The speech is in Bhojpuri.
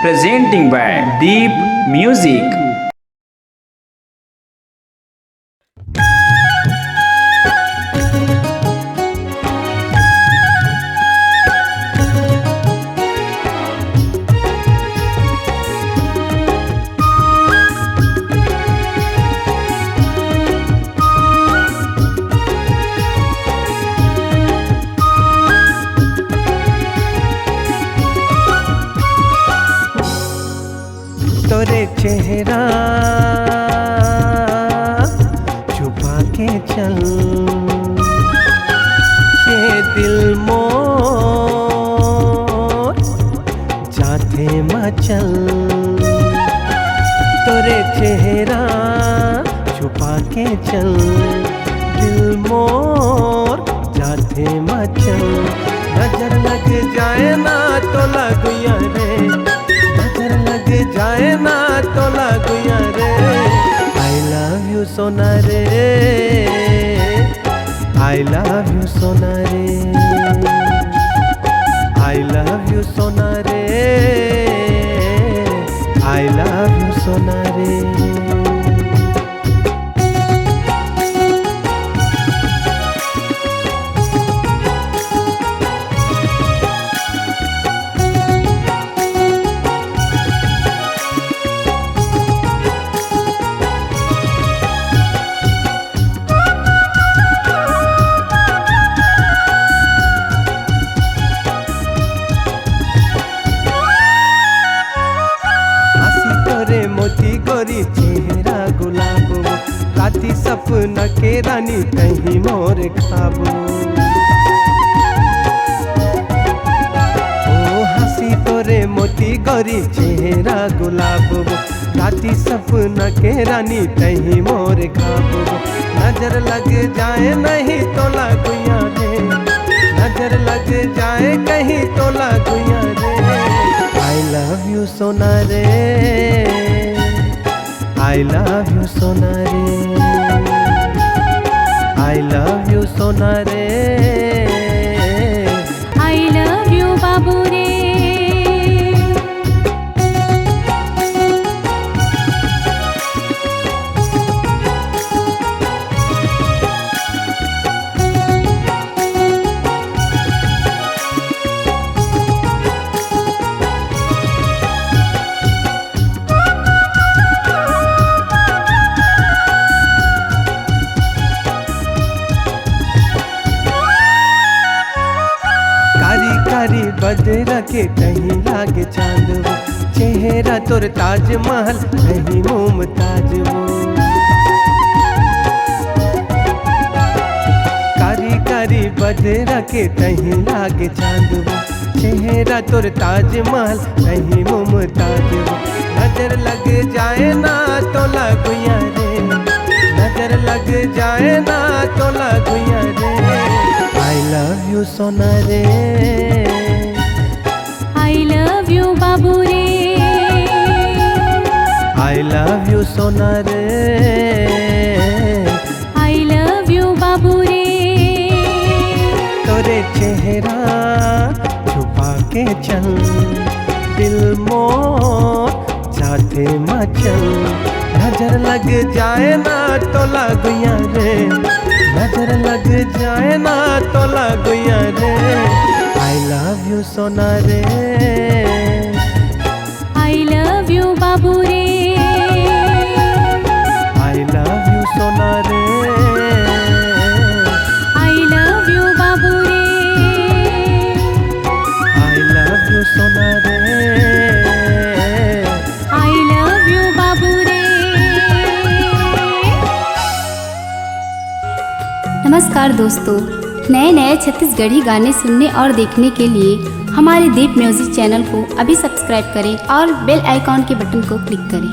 presenting by Deep Music. तोरे चेहरा छुपा के चल, ये दिल मोर जाते मचल। तोरे चेहरा छुपा के चल, दिल मोर जाते मचल। नजर लग जाए ना तो लगुया रे, नजर लग जाए ना तो लगुया रे। I love you सोना रे, I love you सोना रे, I love you सोना रे, I love you सोना रे। मोती गोरी चेहरा गुलाब, राती सपना के रानी कहीं मोर खाबो। ओ हंसी तोरे मोती गोरी चेहरा गुलाब, राती सपना के रानी कहीं मोर खाबो। नजर लग जाए नहीं तो लगुया रे, नजर लग जाए कहीं तो लगुया रे। I love you सोना रे, I love you सोना रे, I love you सोना रे, I love you बाबू रे। कारी बदरा के कहीं लागे चांद वो, चेहरा तोर ताजमहल कहीं मुमताज वो। कारी कारी बदरा के कहीं लागे चांद वो, चेहरा तोर ताजमहल कहीं मुमताज वो। नजर लग जाए ना तो लगुया रे, नजर लग जाए ना तो लगुया रे। I love you सोना रे, I love you बाबू रे, I love you सोना रे, I love you बाबू रे। तोरे चेहरा छुपा के चल, दिल मोर जाते मचल। नजर लग जाए ना तो लगुया रे, नजर लग जाए ना तो लगुया रे। I love you सोना रे, I love you बाबू रे, I love you सोना रे, I love you बाबू रे, I love you सोना रे, I love you बाबू रे। नमस्कार दोस्तों, नए नए छत्तीसगढ़ी गाने सुनने और देखने के लिए हमारे दीप म्यूजिक चैनल को अभी सब्सक्राइब करें और बेल आइकॉन के बटन को क्लिक करें।